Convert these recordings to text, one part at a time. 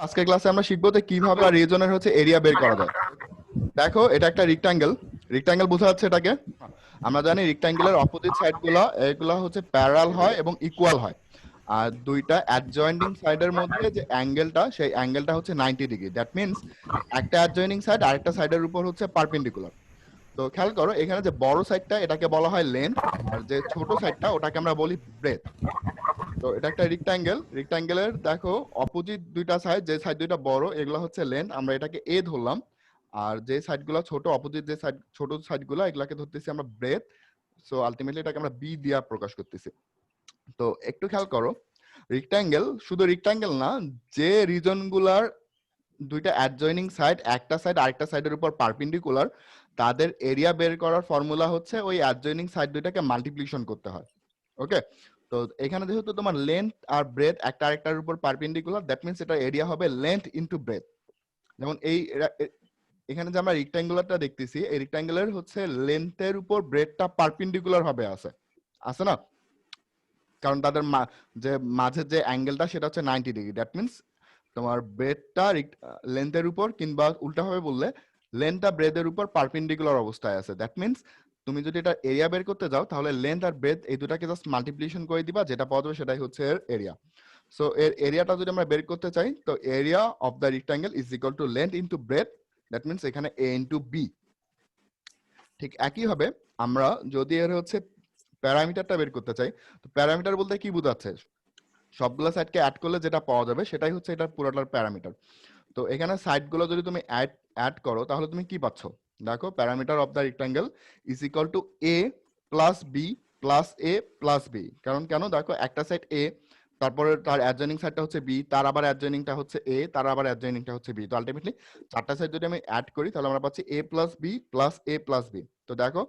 আজকের ক্লাসে আমরা শিখবো যে কিভাবে রিজনের হচ্ছে এরিয়া বের করা যায়। দেখো এটা একটা রেক্টাঙ্গেল, রেক্টাঙ্গেল বোঝা যাচ্ছে এটাকে। আমরা জানি রেক্টাঙ্গেলের অপোজিট সাইড গুলা এগুলা হচ্ছে প্যারালাল হয় এবং ইকুয়াল হয়। আর দুইটা অ্যাডজয়েন্টিং সাইডের মধ্যে যে অ্যাঙ্গেলটা সেই অ্যাঙ্গেলটা হচ্ছে 90 ডিগ্রি। দ্যাট মিন্স একটা অ্যাডজয়েনিং সাইড আরেকটা সাইডের উপর হচ্ছে পারপেন্ডিকুলার। তো খেয়াল করো এখানে যে বড় সাইডটা এটাকে বলা হয় লেন্থ, আর যে ছোট সাইডটা ওটাকে আমরা বলি ব্রেথ। তো এটা একটা রেক্টাঙ্গেল, রেক্টাঙ্গেলের দেখো অপোজিট দুইটা সাইড, যে সাইড দুইটা বড় এগুলো হচ্ছে লেন্থ, আমরা এটাকে এ ধরলাম। আর যে সাইডগুলো ছোট, অপোজিট যে সাইড ছোট সাইডগুলো এগুলাকে ধরতেছি আমরা ব্রেথ। সো আলটিমেটলি এটাকে আমরা বি দিয়া প্রকাশ করতেছি। তো একটু খেয়াল করো রেক্টাঙ্গেল শুধু রেক্টাঙ্গেল না, যে রিজনগুলার দুইটা অ্যাডজয়নিং সাইড একটা সাইড আরেকটা সাইডের উপর পারপেন্ডিকুলার, তাদের এরিয়া বের করার ফর্মুলা হচ্ছে ওই অ্যাডজয়নিং সাইড দুইটাকে মাল্টিপ্লিকেশন করতে হয়। ওকে, তো এখানে যেহেতু তোমার লেন্থ আর ব্রেথ একটা আরেকটার উপর পারপেন্ডিকুলার, দ্যাট মিন্স এটা এরিয়া হবে লেন্থ ইনটু ব্রেথ। যেমন এখানে যে আমরা রেক্টাঙ্গুলারটা দেখতেছি, এই রেক্টাঙ্গুলার হচ্ছে লেন্থের উপর ব্রেথটা পারপেন্ডিকুলার হবে আছে না, কারণ তাদের যে মাঝের যে অ্যাঙ্গেলটা সেটা হচ্ছে 90 ডিগ্রি। দ্যাট মিন্স তোমার ব্রেথটা লেন্থের উপর, কিংবা উল্টা ভাবে বললে লেন্থটা ব্রেথের উপর পারপেন্ডিকুলার অবস্থায় আছে। দ্যাট মিন্স তুমি যদি এটা এরিয়া বের করতে যাও তাহলে লেন্থ আর ব্রেথ এই দুটাকে জাস্ট মাল্টিপ্লিকেশন করে দিবা, যেটা পাওয়া যাবে সেটাই হচ্ছে এর এরিয়া। সো এর এরিয়াটা যদি আমরা বের করতে চাই, তো area of the rectangle is equal to length into breadth. That means এখানে এ ইনটু বি। ঠিক একই হবে আমরা যদি এর হচ্ছে প্যারামিটারটা বের করতে চাই, তো প্যারামিটার বলতে কি বোঝাচ্ছে, সবগুলো সাইডকে অ্যাড করলে যেটা পাওয়া যাবে সেটাই হচ্ছে এটার পুরোটার প্যারামিটার। তো এখানে সাইডগুলো যদি তুমি অ্যাড করো তাহলে তুমি কি পাচ্ছ, দেখো parameter of the rectangle is equal to A plus B plus A plus B. কারণ কেন, দেখো একটা সাইড এ, তারপরে তার অ্যাডজয়নিং সাইডটা হচ্ছে বি, তার আবার অ্যাডজয়নিংটা হচ্ছে এ, তার আবার অ্যাডজয়নিংটা হচ্ছে বি। তো আলটিমেটলি চারটা সাইড যদি আমি অ্যাড করি তাহলে আমরা পাচ্ছি এ plus B plus A plus B. তো দেখো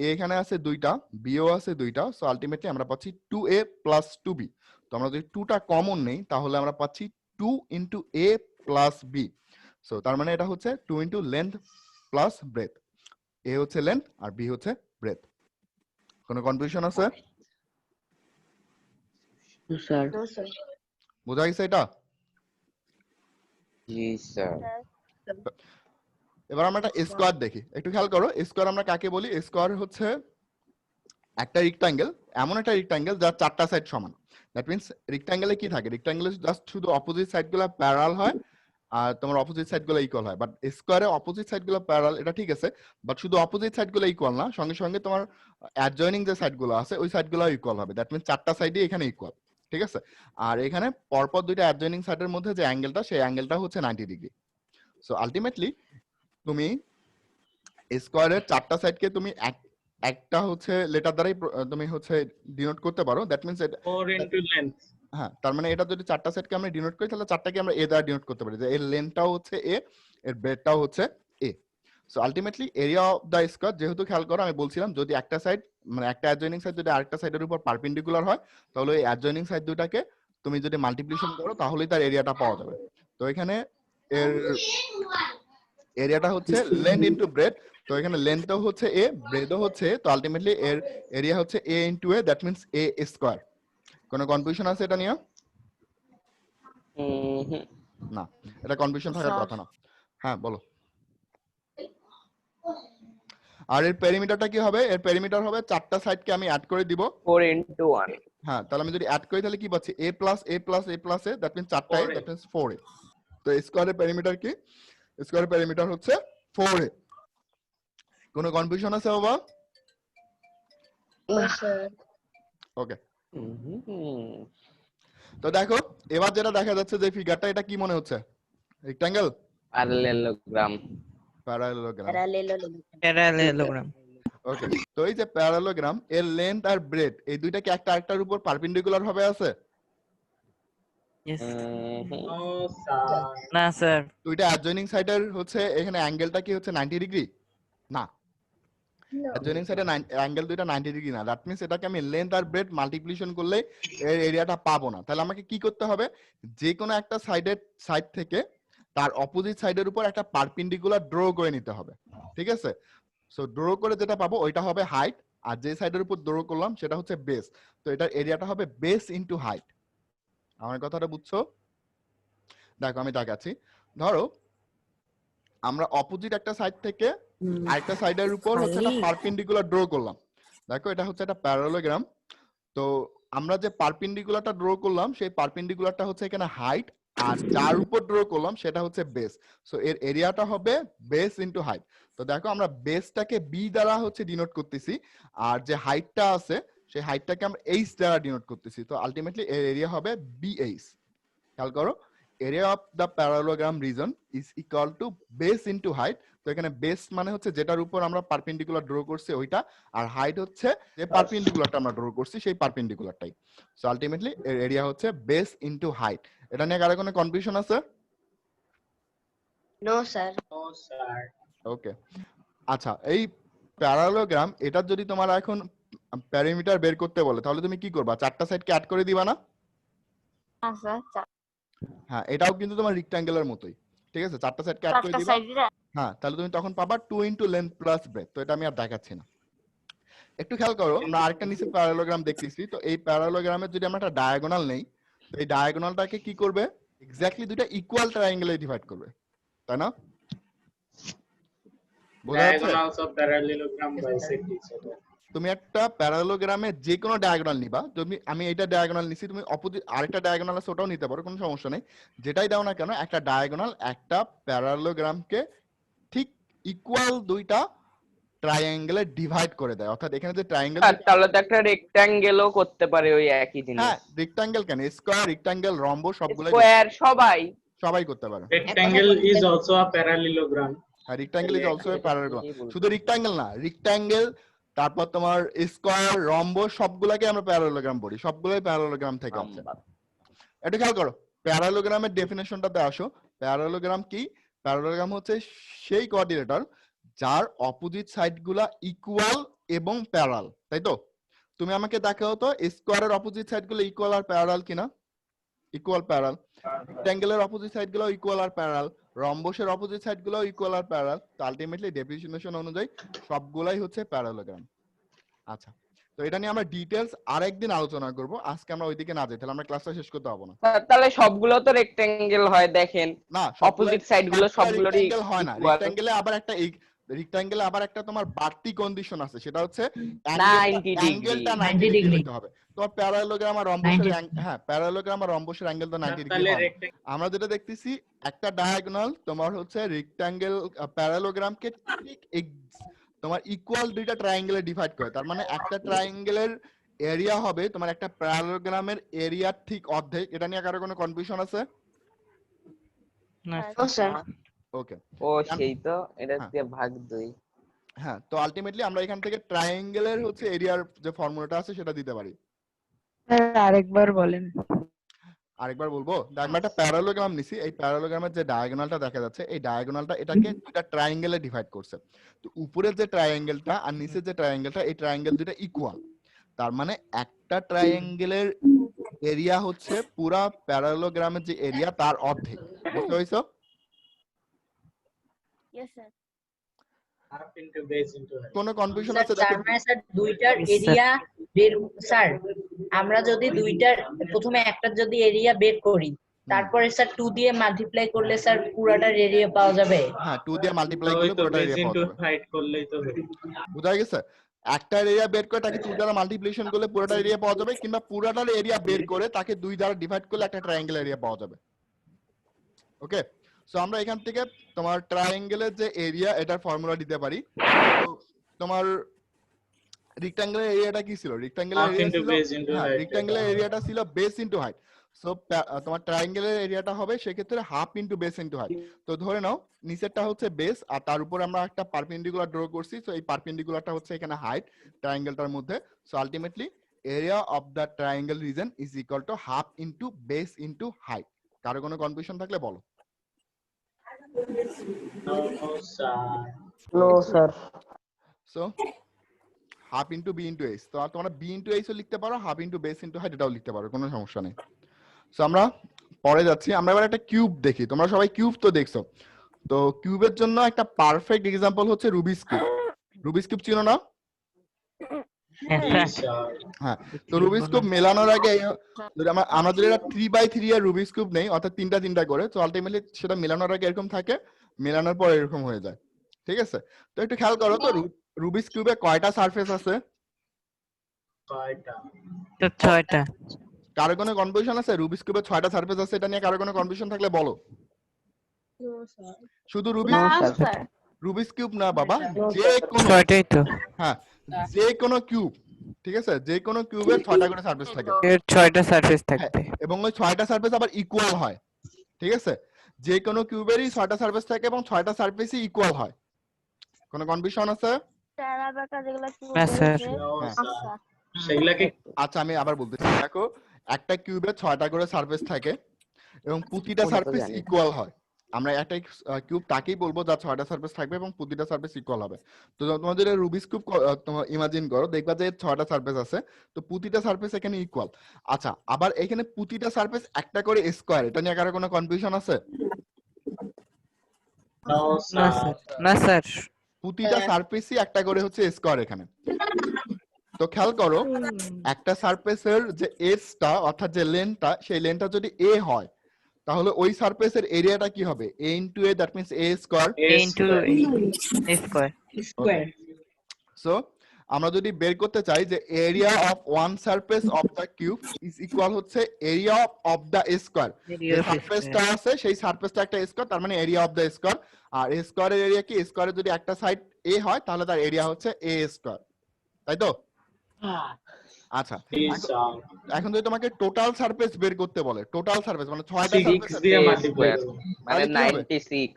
এ এখানে আছে দুইটা, বিও আছে দুইটা, সো আলটিমেটলি আমরা পাচ্ছি 2a প্লাস 2b। তো আমরা যদি 2টা কমন নেই তাহলে আমরা পাচ্ছি 2 into a plus B. So তার মানে এটা হচ্ছে 2 into length plus breadth. A হচ্ছে লেন্থ আর বি হচ্ছে ব্রেথ। কোনো কনফিউশন আছে? স্যার বোঝা গেছে এটা? জি স্যার। এবার আমরা একটা স্কোয়ার দেখি, একটু খেয়াল করো স্কোয়ার আমরা কাকে বলি। স্কোয়ার হচ্ছে একটা রেক্টাঙ্গেল, এমন একটা রেক্টাঙ্গেল যার চারটা সাইড সমান। দ্যাট মিন্স রেক্টাঙ্গেলে কি থাকে, রেক্টাঙ্গেলে জাস্ট শুধু অপোজিট সাইডগুলো প্যারালাল হয় আর তোমার অপোজিট সাইডগুলো ইকুয়াল হয়। বাট স্কোয়ারে অপোজিট সাইডগুলো প্যারালাল, এটা ঠিক আছে, বাট শুধু অপোজিট সাইডগুলো ইকুয়াল না, সঙ্গে সঙ্গে তোমার অ্যাডজয়নিং যে সাইডগুলো আছে ওই সাইডগুলো ইকুয়াল হবে। দ্যাট মিন্স চারটা সাইডই এখানে ইকুয়াল, ঠিক আছে। আর এখানে পরপর দুইটা অ্যাডজয়নিং সাইডের মধ্যে যে অ্যাঙ্গেলটা সেই অ্যাঙ্গেলটা হচ্ছে 90 ডিগ্রি। সো আলটিমেটলি তুমি স্কোয়ারের চারটা সাইডকে তুমি একটা হচ্ছে লেটার দ্বারাই তুমি হচ্ছে ডিনোট করতে পারো। That means 4 into length. হ্যাঁ, তার মানে এটা যদি চারটা সেটকে আমরা ডিনোট করি তাহলে চারটাকে আমরা এ দ্বারা ডিনোট করতে পারি, যে এর লেন্থটাও হচ্ছে এ, এর ব্রেডটাও হচ্ছে a. So ultimately area of the square, যেহেতু খেয়াল করো আমি বলছিলাম যদি একটা সাইড মানে একটা অ্যাডজয়নিং সাইড যদি আরেকটা সাইডের উপর পারপেন্ডিকুলার হয় তাহলে ওই অ্যাডজয়নিং সাইড দুটাকে তুমি যদি মাল্টিপ্লিকেশন করো তাহলেই তার এরিয়াটা পাওয়া যাবে। তো এখানে এর এরিয়াটা হচ্ছে লেন্থ ইনটু ব্রেড। তো এখানে লেন্থও হচ্ছে এ, ব্রেডও হচ্ছে, তো আলটিমেটলি এর এরিয়া হচ্ছে a into a, that means a square. কোনো কনফিউশন আছে এটা নিয়ে? না, এটা কনফিউশন থাকার কথা না। হ্যাঁ বলো। আর এর পেরিমিটারটা কি হবে, এর পেরিমিটার হবে চারটা সাইডকে আমি অ্যাড করে দিব 4 into 1. হ্যাঁ, তাহলে আমি যদি অ্যাড করি তাহলে কি পাচ্ছি, a plus a plus a plus a, that means চারটায়, দ্যাট মিন্স 4a। তো স্কোয়ারের পেরিমিটার কি, স্কোয়ারের পেরিমিটার হচ্ছে 4a। কোনো কনফিউশন আছে বাবা? ওকে, তো দেখো এবার যেটা দেখা যাচ্ছে যে ফিগারটা, এটা কি মনে হচ্ছে, রেক্টাঙ্গেল? Parallelogram. প্যারালেলোগ্রাম। ওকে, তো এই যে প্যারালেলোগ্রাম এর লেন্থ আর ব্রেড এই দুইটা কি একটা আরেকটার উপর পারপেন্ডিকুলার ভাবে আছে? No, sir. না স্যার। দুইটা অ্যাডজয়নিং সাইডের হচ্ছে এখানে অ্যাঙ্গেলটা কি হচ্ছে 90 ডিগ্রি? না, অ্যাডজয়নিং সাইডে অ্যাঙ্গেল দুইটা 90 ডিগ্রি না। দ্যাট মিন্স এটাকে আমি লেন্থ আর ব্রেড মাল্টিপ্লিকেশন করলে এর এরিয়াটা পাবো না। তাহলে আমাকে কি করতে হবে, যে কোনো একটা সাইড থেকে তার অপোজিট সাইডের উপর একটা পারপেন্ডিকুলার ড্র করে নিতে হবে, ঠিক আছে। সো ড্র করে যেটা পাবো ওইটা হবে হাইট, আর যে সাইডের উপর ড্র করলাম সেটা হচ্ছে বেস। তো এটার এরিয়াটা হবে বেস ইনটু হাইট। আমার কথাটা বুঝছো? দেখো আমি দেখাচ্ছি। ধরো আমরা অপোজিট একটা সাইড থেকে আরেকটা সাইডের উপর হচ্ছে একটা পারপেন্ডিকুলার ড্র করলাম। দেখো এটা হচ্ছে একটা প্যারালোগ্রাম। তো আমরা যে পারপেন্ডিকুলারটা ড্র করলাম সেই পারপেন্ডিকুলারটা হচ্ছে এখানে হাইট, আর যার উপর ড্র করলাম সেটা হচ্ছে বেস। সো এর এরিয়াটা হবে বেস ইনটু হাইট। তো দেখো আমরা বেসটাকে বি দ্বারা হচ্ছে ডিনোট করতেছি, আর যে হাইটটা আছে সেই হাইটটাকে আমরা এইচ দ্বারা ডিনোট করতেছি। তো আলটিমেটলি এর এরিয়া হবে বিএইচ। খেয়াল করো, area of the parallelogram region is equal to base into height. তো এখানে বেস মানে হচ্ছে যেটার উপর আমরা পারপেন্ডিকুলার ড্র করছি ওইটা, আর হাইট হচ্ছে যে পারপেন্ডিকুলারটা আমরা ড্র করছি সেই পারপেন্ডিকুলারটাই। সো আলটিমেটলি এর এরিয়া হচ্ছে বেস ইনটু হাইট। এটা নিয়ে কারো কোনো কনফিউশন আছে? No sir. No, sir. Okay, আচ্ছা এই প্যারালোগ্রাম এটা যদি তোমার এখন প্যারিমিটার বের করতে বলে তাহলে তুমি কি করবা? চারটা সাইডকে অ্যাড করে দিবা না? আচ্ছা, হ্যাঁ, এটাও কিন্তু তোমার রেক্ট্যাঙ্গেলের মতোই, ঠিক আছে? চারটা সাইডকে অ্যাড করে চারটা দিবা। সাইড হ্যাঁ, তাহলে তুমি তখন পাবা 2 ইনটু লেন্থ প্লাস ব্রেথ। তো এটা আমি আর দেখাচ্ছি না। একটু খেয়াল করো, আমরা আরেকটা নিচে প্যারালোগ্রাম দেখতেছি। তো এই প্যারালোগ্রামের যদি আমরা একটা ডায়াগোনাল নেই, তো এই ডায়াগোনালটাকে কি করবে? এক্স্যাক্টলি দুইটা ইকুয়াল ট্রায়াঙ্গেলে ডিভাইড করবে, তাই না? বোঝা যাচ্ছে? Diagonals of parallelogram bisect each other. তুমি একটা প্যারালোগ্রামে যে কোনো ডায়াগোনাল নিবা, আমি এটা ডায়াগোনাল নিছি, তুমি অপোজিট আরেকটা ডায়াগোনাল আছে ওটাও নিতে পারো, কোনো সমস্যা নেই। যেটাই দাও না কেন একটা ডায়াগোনাল একটা প্যারালোগ্রামকে ঠিক ইকুয়াল দুইটা ট্রায়াঙ্গেলে ডিভাইড করে দেয়। অর্থাৎ এখানে যে ট্রায়াঙ্গেল, তাহলে তো একটা রেক্ট্যাঙ্গেলও করতে পারে ওই একই জিনিস। হ্যাঁ রেক্ট্যাঙ্গেল কেন, স্কয়ার, রেক্ট্যাঙ্গেল, রম্বস সবগুলাই স্কয়ার সবাই করতে পারে। Rectangle is also a parallelogram. হ্যাঁ rectangle is also a parallelogram. শুধু রেক্ট্যাঙ্গেল না, রেক্ট্যাঙ্গেল তারপর তোমার স্কয়ার, রম্বস সবগুলাকে আমরা প্যারালোগ্রাম বলি, সবগুলাই প্যারালোগ্রাম থেকে আসছে। এটা খেয়াল করো, প্যারালোগ্রামের ডেফিনেশনটাতে আসো। প্যারালোগ্রাম কি? প্যারালোগ্রাম হচ্ছে সেই কোঅর্ডিনেটর যার অপোজিট সাইডগুলা ইকুয়াল এবং প্যারাল, তাই তো? তুমি আমাকে দেখাও তো স্কয়ারের অপোজিট সাইডগুলো ইকুয়াল আর প্যারাল কিনা? Equal parallel. রেক্ট্যাঙ্গেলের অপোজিট সাইডগুলো ইকুয়াল আর প্যারাল, রম্বসের অপোজিট সাইডগুলো ইকুয়াল আর প্যারাল। তো আলটিমেটলি ডেফিনিশন অনুযায়ী সবগুলাই হচ্ছে প্যারালোগ্রাম। আচ্ছা, তো এটা নিয়ে আমরা ডিটেইলস আরেকদিন আলোচনা করব, আজকে আমরা ওইদিকে না যাই, তাহলে আমরা ক্লাসটা শেষ করতে পারবো না। তাহলে সবগুলো তো রেক্ট্যাঙ্গেল হয়, দেখেন না, অপোজিট সাইড গুলো সবগুলোরই রেক্ট্যাঙ্গেল হয় না। রেক্ট্যাঙ্গেলে আবার একটা তোমার বাড়তি কন্ডিশন আছে, সেটা হচ্ছে 90 ডিগ্রি। অ্যাঙ্গেলটা 90 ডিগ্রি হতে হবে। তোমার প্যারালোগ্রাম আর রম্বসের হ্যাঁ প্যারালোগ্রাম আর রম্বসের অ্যাঙ্গেল তো 90 ডিগ্রি তাহলে হয়। rectangle আমরা যেটা দেখতেছি একটা ডায়াগোনাল তোমার হচ্ছে রেক্ট্যাঙ্গেল প্যারালোগ্রামকে ঠিক তোমার ইকুয়াল দুইটা ট্রায়াঙ্গেলে ডিভাইড করে। তার মানে একটা ট্রায়াঙ্গেলের এরিয়া হবে তোমার একটা প্যারালোগ্রামের এরিয়ার ঠিক অর্ধেক। এটা নিয়ে কারো কোনো কনফিউশন আছে? No sir. ওকে, ও সেই তো, এটা হ্যাঁ। দিয়ে ভাগ 2। হ্যাঁ, তো আলটিমেটলি আমরা এখান থেকে ট্রায়াঙ্গেলের হচ্ছে এরিয়ার যে ফর্মুলাটা আছে সেটা দিতে পারি। আরেকবার বলেন। আরেকবার বলবো, আমরা একটা প্যারালোগ্রাম নিছি, এই প্যারালোগ্রামের যে ডায়াগোনালটা দেখা যাচ্ছে এই ডায়াগোনালটা এটাকে দুইটা ট্রায়াঙ্গেলে ডিভাইড করছে। তো উপরের যে ট্রায়াঙ্গেলটা আর নিচের যে ট্রায়াঙ্গেলটা, এই ট্রায়াঙ্গেল দুটো ইকুয়াল। তার মানে একটা ট্রায়াঙ্গেলের এরিয়া হচ্ছে পুরা প্যারালোগ্রামের যে এরিয়া তার অর্ধেক। বুঝতে পারছো? Yes sir. half into base into height. কোনো কনফিউশন স্যার আছে? তার দেখো মানে স্যার দুইটার এরিয়া বের স্যার আমরা যদি দুইটার প্রথমে একটা যদি এরিয়া বের করি তারপরে স্যার 2 দিয়ে মাল্টিপ্লাই করলে স্যার পুরাটার এরিয়া পাওয়া যাবে। হ্যাঁ 2 দিয়ে মাল্টিপ্লাই তো ওই করলে তো পুরোটা base এরিয়া পাওয়া into যাবে। height করলেই তো হবে। বুঝা গেছে? একটা এরিয়া বের করে তাকে 2 দ্বারা মাল্টিপ্লিকেশন করলে পুরোটা এরিয়া পাওয়া যাবে, কিংবা পুরোটার এরিয়া বের করে তাকে 2 দ্বারা ডিভাইড করলে একটা ট্রায়াঙ্গেল এরিয়া পাওয়া যাবে। ওকে, সো আমরা এখান থেকে তোমার ট্রায়াঙ্গেলের যে এরিয়া এটার ফর্মুলা দিতে পারি। তো তোমার রেক্ট্যাঙ্গেলের এরিয়াটা কি ছিল? রেক্ট্যাঙ্গেলের Half এরিয়া into ছিল, base into হ্যাঁ height রেক্ট্যাঙ্গেলের এটা এরিয়াটা ছিল বেস ইনটু হাইট। সো তোমার ট্রায়াঙ্গেলের এরিয়াটা হবে সেক্ষেত্রে half into base into height. তো ধরে নাও নিচেরটা হচ্ছে বেস আর তার উপর আমরা একটা পারপেন্ডিকুলার ড্র করছি। সো এই পারপেন্ডিকুলারটা হচ্ছে এখানে হাইট ট্রায়াঙ্গেলটার মধ্যে। So ultimately area of the triangle region is equal to half into base into height. কারো কোনো কনফিউশন থাকলে বলো। No, sir. No sir. So half into B into H, তো তোমরা বি ইনটু এইচও লিখতে পারো, half into base into height এটাও লিখতে পারো, কোনো সমস্যা নেই। সো আমরা পরে যাচ্ছি, আমরা এবার একটা কিউব দেখি। তোমরা সবাই কিউব তো দেখছো, তো কিউবের জন্য একটা পারফেক্ট এক্সাম্পল হচ্ছে রুবিক্স কিউব। রুবিক্স কিউব চিনো না? Yes, sir. হ্যাঁ, তো রুবিক্স কিউব মেলানোর আগে যদি আমরা যদি এটা 3x3 এর রুবিক্স কিউব নেই, অর্থাৎ তিনটা করে, তো আলটিমেটলি সেটা মেলানোর আগে এরকম থাকে, মেলানোর পর এরকম হয়ে যায়। ঠিক আছে, তো একটু খেয়াল করো তো রুবিক্স কিউবে কয়টা সারফেস আছে? ছয়টা। তো 6টা। কারো কোনো কনফিউশন আছে? রুবিক্স কিউবে 6টা সারফেস আছে, এটা নিয়ে কারো কোনো কনফিউশন থাকলে বলো। শুধু না রুবিক্স স্যার রুবিক্স কিউব না বাবা, যে কোনো, 6টাই তো। হ্যাঁ, যে কোনো কিউব, ঠিক আছে, যে কোনো কিউবের 6টা করে সারফেস থাকে। এর 6টা সারফেস হ্যাঁ, থাকবে। এবং ওই 6টা সারফেস আবার ইকুয়াল হয়। ঠিক আছে, যে কোনো কিউবেরই 6টা সারফেস থাকে এবং 6টা সারফেসই ইকুয়াল হয়। কোনো কনফিউশন আছে? টেরা বেকা যেগুলো কি না স্যার। No, হ্যাঁ। sir. সেগুলাকে আচ্ছা, আমি আবার বলতেছি, দেখো একটা কিউবে 6টা করে সারফেস থাকে এবং প্রতিটা সারফেস ইকুয়াল হয়। আমরা একটা কিউব তাকেই বলবো যার 6টা সারফেস থাকবে এবং প্রতিটা সারফেস ইকুয়াল হবে। তো তোমাদের রুবিক্স কিউব তোমরা ইমাজিন করো, দেখবা যে 6টা সারফেস আছে, তো প্রতিটা সারফেস এখানে ইকুয়াল। আচ্ছা, আবার এখানে প্রতিটা সারফেস একটা করে স্কয়ার, এটা নিয়ে কারো কোনো কনফিউশন আছে? no, না sir. স্যার। না স্যার। প্রতিটা সারফেসই একটা করে হচ্ছে স্কয়ার এখানে। তো খেয়াল করো, একটা সারফেসের যে এজটা অর্থাৎ যে লেন্থটা, সেই লেন্থটা যদি এ হয়, তাহলে ওই সারফেসের এরিয়াটা কি হবে? a into a, that means a square. a into a square. Square. So আমরা যদি বের করতে চাই যে area of one surface of the cube is equal হচ্ছে area of the square. Area যে of a সারফেসটা square. আছে সেই সারফেসটা একটা স্কয়ার, তার মানে এরিয়া অফ দ্য স্কয়ার। আর স্কয়ারের এরিয়া কি? স্কয়ারের যদি একটা সাইড এ হয় তাহলে তার এরিয়া হচ্ছে a স্কয়ার, তাই তো? আচ্ছা, Yes, sir. এখন যদি তোমাকে টোটাল সারফেস বের করতে বলে, টোটাল সারফেস মানে 6টা 6 সারফেস, দিয়ে A মাল্টিপ্লাই square। করব। মানে তাহলে কি হবে? 96।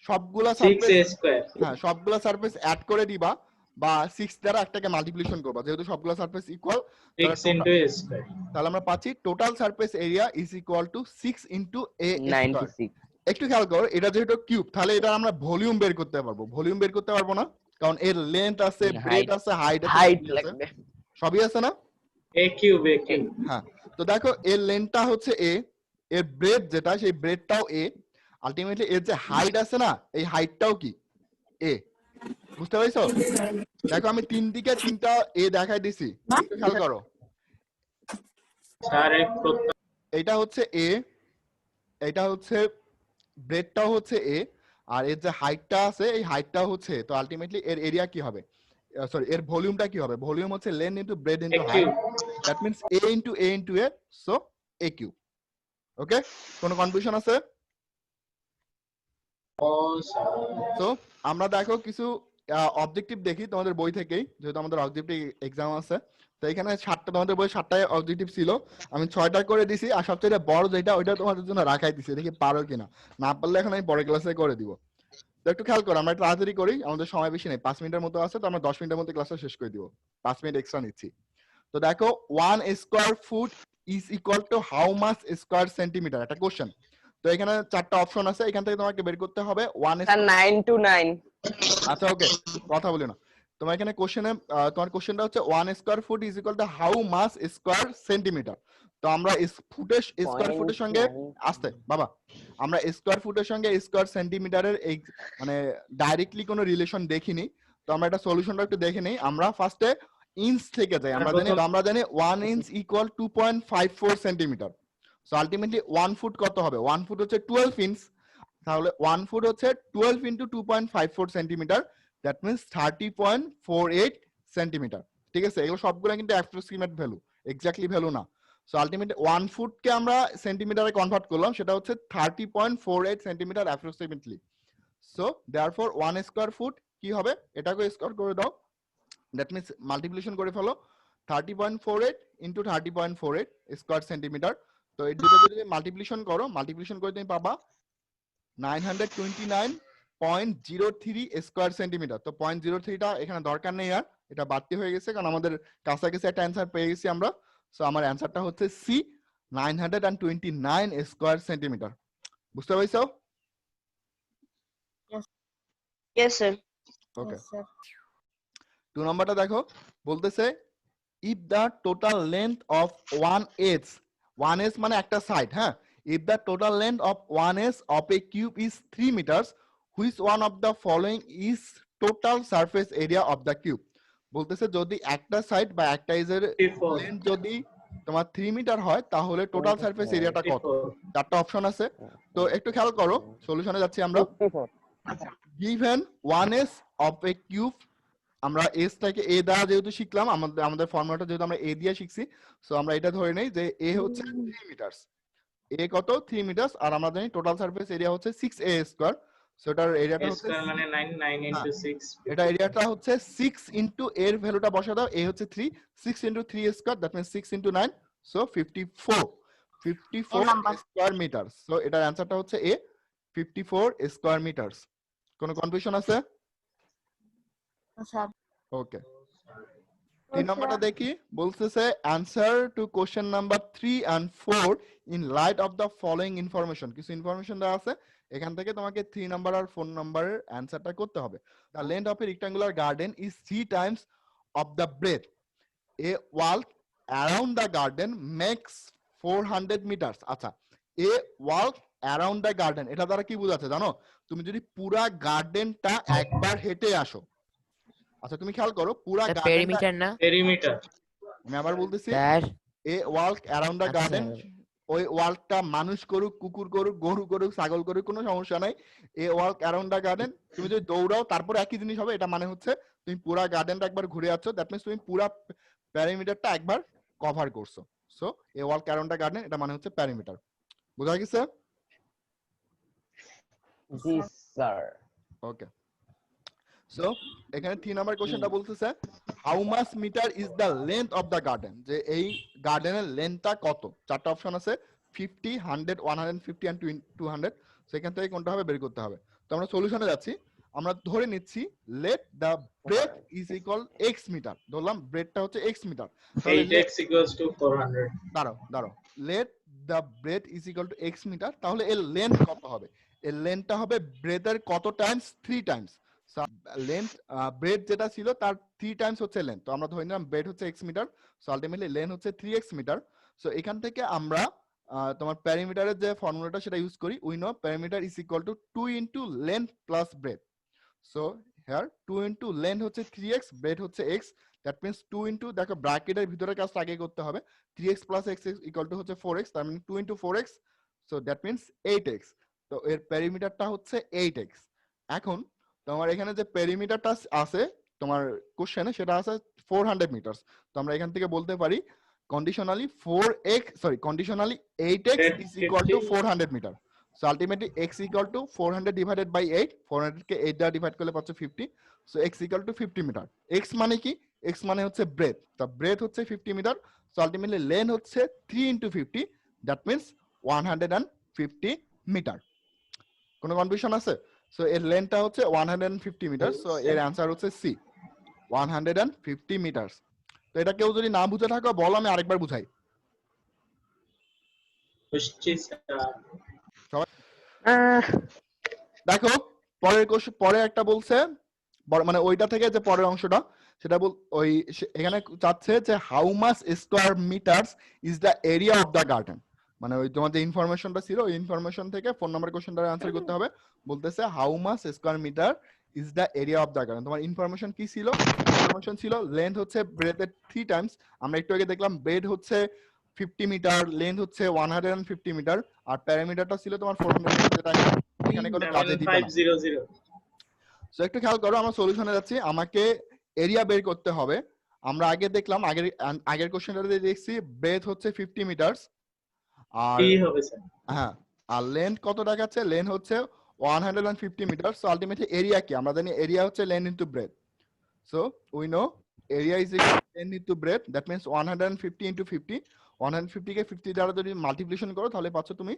সবগুলা 6 সারফেস, a স্কয়ার। হ্যাঁ, সবগুলা সারফেস অ্যাড করে দিবা বা 6 দ্বারা একটাকে মাল্টিপ্লিকেশন করবা, যেহেতু সবগুলা surface equal. 6 into a square. তাহলে আমরা পাচ্ছি total surface area is equal two 6 into a square. 96। একটু খেয়াল করো, এটা যেহেতু কিউব, তাহলে এটা আমরা ভলিউম বের করতে পারবো। ভলিউম বের করতে পারবো না, কারণ এর লেন্থ আছে, ব্রেড আছে, হাইট আছে, হাইট সবই আছে। লাগবে। সবই আছে না? a cube a। হ্যাঁ, তো দেখো এর লেন্থটা হচ্ছে এ, এর ব্রেড যেটা, সেই ব্রেডটাও এ, আলটিমেটলি এর যে হাইট আছে না, এই হাইটটাও কি এ। বুঝতে পারছো? দেখো আমি তিন দিকে তিনটা এ দেখাই দিছি, একটু খেয়াল করো। স্যার এক প্রত্যয় এইটা হচ্ছে এ, এইটা হচ্ছে ব্রেডটাও হচ্ছে এ, আর এর যে হাইটটা আছে এই হাইটটাও হচ্ছে। তো আলটিমেটলি এর এরিয়া কি হবে? সরি, এর ভলিউমটা কি হবে? ভলিউম হচ্ছে length into breadth a into height, cube. That means a into a into a, so a cube. Okay, কোনো কনফিউশন আছে? ও স্যার। তো আমরা দেখো কিছু অবজেক্টিভ দেখি তোমাদের বই থেকেই, যেহেতু আমাদের অবজেক্টিভ এক্সাম আছে। তো এখানে 7টা, তোমাদের বই 7টায় অবজেক্টিভ ছিল, আমি 6টা করে দিছি। আর সবচেয়ে বড় যেটা, ওইটা তোমাদের জন্য রাখাই দিছি, দেখি পারো কিনা। না পারলে এখন আমি পরের ক্লাসে করে দিব। তো একটু খেয়াল করো, আমরা তাড়াতাড়ি করি, আমাদের সময় বেশি নেই, 5 মিনিটের মতো আছে, তো আমরা 10 মিনিটের মধ্যে ক্লাসটা শেষ করে দিব, 5 মিনিট এক্সট্রা নিচ্ছি। তো দেখো 1 square foot is equal two how much square centimetre, একটা কোশ্চেন। তো এখানে 4টা অপশন আছে, এখান থেকে তোমাকে বের করতে হবে 1 স্যার 9 to 9। আচ্ছা, ওকে, কথা বলি না। তোমার এখানে কোশ্চেনে, তোমার কোশ্চেনটা হচ্ছে 1 square foot is equal two how much square centimetre. তো আমরা স্কয়ার ফুটের সঙ্গে, আসতে বাবা, আমরা স্কয়ার ফুটের সঙ্গে স্কয়ার সেন্টিমিটারের এই মানে ডাইরেক্টলি কোনো রিলেশন দেখিনি। তো আমরা এটা সলিউশনটা একটু দেখে নেই। আমরা ফার্স্টে ইঞ্চ থেকে যাই। আমরা জানি 1 inch equal 2.54 centimetre. So ultimately 1 foot কত হবে? 1 ফুট হচ্ছে 12 ইঞ্চ, তাহলে 1 ফুট হচ্ছে 12 into 2.54 centimetre, that means 30.48 centimetre. ঠিক আছে, এগুলো সবগুলো কিন্তু অ্যাপ্রক্সিমেট ভ্যালু, এক্স্যাক্টলি ভ্যালু না। সো আলটিমেটলি 1 ফুটকে আমরা সেন্টিমিটারে কনভার্ট করলাম, সেটা হচ্ছে 30.48 centimetre approximately. So therefore 1 square foot কি হবে? এটাকে স্কয়ার করে দাও, দ্যাট মিন্স মাল্টিপ্লিকেশন করে ফেলো, 30.48 ইনটু 30.48 স্কয়ার সেন্টিমিটার। তো এই দুটো যদি মাল্টিপ্লিকেশন করো, মাল্টিপ্লিকেশন করে তুমি পাবা 929.03 স্কয়ার সেন্টিমিটার। তো 0.03টা এখানে দরকার নেই, আর এটা বাড়তি হয়ে গেছে, কারণ আমাদের কাছাকাছি একটা অ্যান্সার পেয়ে গেছি আমরা। সো আমার অ্যান্সারটা হচ্ছে সি, 929 স্কয়ার সেন্টিমিটার। বুঝতে পারছো? Yes sir. Okay, Yes, sir. 2 নম্বরটা দেখো, বলতেছে if the total length of 1 edge মানে একটা সাইড, হ্যাঁ, if the total length of 1 edge of a cube is 3 meters, which one of the following is total surface area of the cube? বলতেছে যদি একটা side বা একটা এজের 54 length যদি তোমার 3 মিটার হয় তাহলে টোটাল সারফেস এরিয়াটা কত? 54 চারটা অপশন আছে, তো একটু খেয়াল করো, সলিউশনে যাচ্ছি আমরা। Given 1s of A cube, আমরা এস টাকে এ দ্বারা যেহেতু শিখলাম, আমাদের ফর্মুলাটা যেহেতু আমরা এ দিয়ে শিখছি, সো আমরা এটা ধরে নেই যে এ হচ্ছে 3 মিটার। এ কত? 3 মিটার, আর আমরা জানি টোটাল সারফেস এরিয়া হচ্ছে 6a স্কয়ার। সো এটার এরিয়াটা হচ্ছে স্কয়ার মানে 9 9 into 6 এটা এরিয়াটা হচ্ছে 6 ইনটু এর ভ্যালুটা বসা দাও, এ হচ্ছে 3, 6 into 3 square, that means 6 into 9, so 54 number. Square metre. So এটার অ্যানসারটা হচ্ছে এ, 54 স্কয়ার মিটার। কোনো কনফিউশন আছে? স্যার ওকে, 3 নাম্বারটা দেখি, বলতেছে answer to question number 3 and 4 in light of the following information. কিছু ইনফরমেশন দেওয়া আছে, এখান থেকে তোমাকে 3 নাম্বার আর 4 নাম্বারের অ্যানসারটা করতে হবে। The length of a rectangular garden is 3 times of the breadth a wall around the garden makes 400 metre. আচ্ছা, a wall around the garden, এটা দ্বারা কি বোঝাচ্ছে জানো? তুমি যদি পুরা গার্ডেনটা একবার হেঁটে আসো, আচ্ছা তুমি খেয়াল করো, পুরা গার্ডেনটা, পেরিমিটার না পেরিমিটার আমি আবার বলতেছি, sir? A work around the আচ্ছা। গার্ডেন, ওই ওয়ার্কটা মানুষ করুক, কুকুর করুক, গরু করুক, ছাগল করুক, কোনো সমস্যা নাই, এ ওয়ার্ক অ্যারাউন্ড দ্য গার্ডেন। তুমি যদি দৌড়াও তারপর একই জিনিস হবে, এটা মানে হচ্ছে তুমি পুরা গার্ডেনটা একবার ঘুরে যাচ্ছ, দ্যাট মিন্স তুমি পুরা প্যারিমিটারটা একবার কভার করছো। So A work around the garden, এটা মানে হচ্ছে প্যারিমিটার। বোঝা গেছে? জি স্যার। ওকে, সো এখানে 3 নাম্বার কোশ্চেনটা বলতেছে how much metre is the length of the garden, যে এই গার্ডেনের লেন্থটা কত? চারটা অপশন আছে, 50, 100, 150 এন্ড 200। সেখান থেকে কোনটা হবে বের করতে হবে। তো আমরা সলিউশনে যাচ্ছি, আমরা ধরে নিচ্ছি let the breadth is equal x metre, ধরলাম ব্রেথটা হচ্ছে x মিটার, তাহলে 8x equals to 400 দাঁড়াও, let the breadth is equal to x metre, তাহলে এর লেন্থ কত হবে? এর লেন্থটা হবে ব্রেথের কত টাইমস? 3 টাইমস। লেন্থ ব্রেথ যেটা ছিল তার 3 টাইমস হচ্ছে লেন্থ, তো আমরা ধরে নিলাম ব্রেথ হচ্ছে x metre, so ultimately length হচ্ছে 3x মিটার। সো এখান থেকে আমরা তোমার প্যারিমিটারের যে ফর্মুলাটা সেটা ইউজ করি, we know perimeter is equal to 2 into length plus breadth. So here 2 into length হচ্ছে 3x, ব্রেথ হচ্ছে x, দ্যাট মিন্স 2 ইনটু, দেখো ব্র্যাকেটের ভিতরের কাজটা আগে করতে হবে, 3x plus x equal to হচ্ছে 4x, তার মানে 2 into 4x, so that means 8x। তো এর প্যারিমিটারটা হচ্ছে 8x। এখন তোমার এখানে যে পেরিমিটারটা আছে তোমার কোশ্চেনে, সেটা আছে 400 মিটার। তো আমরা এখান থেকে বলতে পারি conditionally 8x is equal to 400 metre. So ultimately x equal to 400 divided by 8, 400 কে 8 দ্বারা ডিভাইড করলে পাচ্ছ 50, so x equal to 50 metre. x মানে কি? x মানে হচ্ছে ব্রেথ, তো ব্রেথ হচ্ছে 50 মিটার, সো আলটিমেটলি লেন্থ হচ্ছে 3 into 50, দ্যাট মিন্স 150 মিটার। কোনো কনফিউশন আছে? সো এর লেন্থটা হচ্ছে 150 মিটার, সো এর অ্যানসার হচ্ছে সি, 150 মিটার। তো এটা কেউ যদি না বুঝে থাকো বলো, আমি আরেকবার বুঝাই। বুঝছি স্যার দেখো পরের কোশ্চেন, পরে একটা বলছে, মানে ওইটা থেকে যে পরের অংশটা সেটা ওই এখানে চাচ্ছে যে how much square metres is the area of the garden, মানে ওই তোমার যে ইনফরমেশনটা ছিল ওই ইনফরমেশন থেকে 4 নম্বর কোশ্চেনটার আনসার করতে হবে। বলতেছে how much square metre is the area of the garden. তোমার ইনফরমেশন কি ছিল? ইনফরমেশন ছিল লেন্থ হচ্ছে ব্রেথের 3 টাইমস, আমরা একটু আগে দেখলাম ব্রেথ হচ্ছে 50 মিটার, লেন্থ হচ্ছে 150 মিটার, আর প্যারামিটারটা ছিল তোমার 400 মিটার, যেটা এখানে কোনো কাজে দিবে না। 7500 সো একটু খেয়াল করো, আমরা সলিউশনে যাচ্ছি, আমাকে এরিয়া বের করতে হবে। আমরা আগে দেখলাম, আগের কোশ্চেনটাতে দেখছি ব্রেথ হচ্ছে 50 মিটার, আর কি হবে স্যার? হ্যাঁ, আর লেন্থ কত দেখাচ্ছে? লেন্থ হচ্ছে 150 মিটার। সো আলটিমেটলি এরিয়া কি? আমরা জানি এরিয়া হচ্ছে length into breadth, so we know area is equal to length into breadth, that means 150 into 50, 150 কে 50 দ্বারা যদি মাল্টিপ্লিকেশন করো তাহলে পাচ্ছ তুমি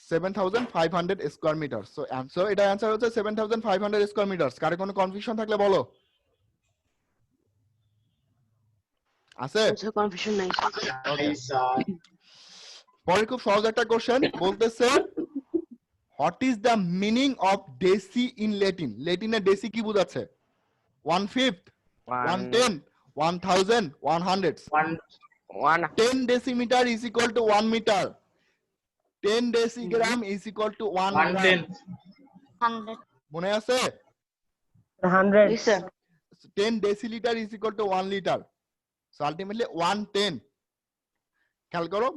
7500 স্কয়ার মিটার। সো এটা অ্যানসার হচ্ছে 7500 স্কয়ার মিটার। কারো কোনো কনফিউশন থাকলে বলো। আছে? কনফিউশন নাই ওকে, স্যার পরে খুব সহজ একটা কোশ্চেন বলতেছে what is the meaning of deci in Latin? ল্যাটিনে ডেসি কি বোঝাচ্ছে? 1/5, 1/10, 1000, 100। 10 decimeter is equal to 1 meter, 10 decigram is equal to 1 gram। 110 100 মনে আছে? 100 sir 10 decilitre is equal to 1 litre. So ultimately 110। খেয়াল করো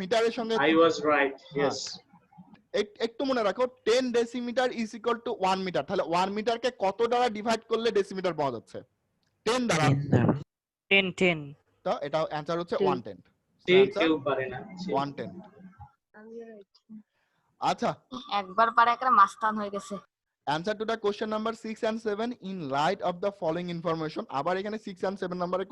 মিটারের সঙ্গে I was right. Yes. একটু মনে রাখো 10 decimetre is equal to 1 metre. তাহলে 1 মিটারকে কত দ্বারা ডিভাইড করলে ডেসিমিটার পাওয়া যাচ্ছে? 10 দ্বারা। 10 তো এটা অ্যানসার হচ্ছে 110। সে কেউ পারে না। 110। আচ্ছা, একবার পারে একটা মাস্তান হয়ে গেছে। answer to the question number 6 and 7 in light of the following information। আবার এখানে 6 and 7 নম্বরের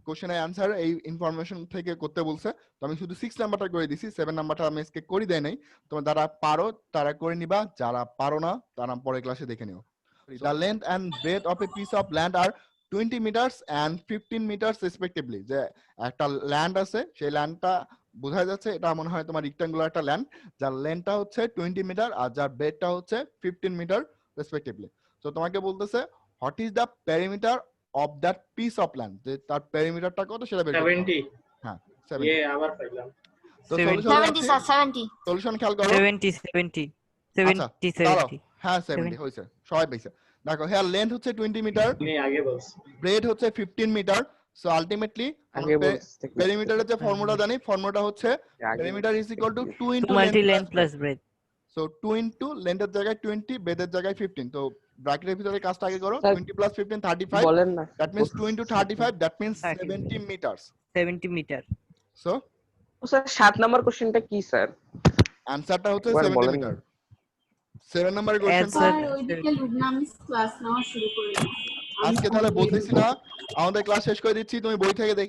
কোশ্চেনের অ্যানসার এই ইনফরমেশন থেকে করতে বলছে। তো আমি শুধু 6 নাম্বারটা করে দিছি, 7 নাম্বারটা আমি আজকে করে দেই নাই। তোমরা যারা পারো তারা করে নিবা, যারা পারো না তারা পরের ক্লাসে দেখে নিও। The length and breadth of a piece of land are 20 meters and 15 meters respectively। যে একটা ল্যান্ড আছে, সেই ল্যান্ডটা বোঝা যাচ্ছে এটা মনে হয় তোমার রেক্টাঙ্গুলার একটা ল্যান্ড, যার লেন্থটা হচ্ছে 20 মিটার আর যার ব্রেডটা হচ্ছে 15 মিটার রেসপেক্টিভলি। তো তোমাকে বলতেছে what is the perimeter of that piece of land, যে তার পেরিমিটারটা কত সেটা বের করতে হবে। 70 হ্যাঁ ইয়ে আবার পাইলাম। তো 70 স্যার 70। সলিউশন খেয়াল করো। 70 হ্যাঁ 70 হইছে, সবাই পাইছে। দেখো হ্যাঁ লেন্থ হচ্ছে 20 মিটার, তুমি আগে বলছো। ব্রেড হচ্ছে 15 মিটার। সো আলটিমেটলি আগে বলতে পেরিমিটারের যে ফর্মুলা জানি, ফর্মুলা হচ্ছে perimeter is equal to 2 into multi length plus breadth. So 2 into লেন্থের জায়গায় 20, ব্রেডের জায়গায় 15। তো ব্র্যাকেটের ভিতরে কাজটা আগে করো, স্যার, 20 প্লাস 15 35, বলেন না। That means 2 into 35, that means 30 70 metres. 70 metre. So ও স্যার 7 নাম্বার কোশ্চেনটা কি স্যার? অ্যানসারটা হচ্ছে একবার 70 বলেন। মিটার। 7 number question. Answer ওইদিকে লুবনামিস ক্লাস নেওয়া শুরু করে দিয়েছে। আজকে তাহলে বলতেছি না, আমাদের ক্লাস শেষ করে দিচ্ছি, তুমি বই থেকে দেখে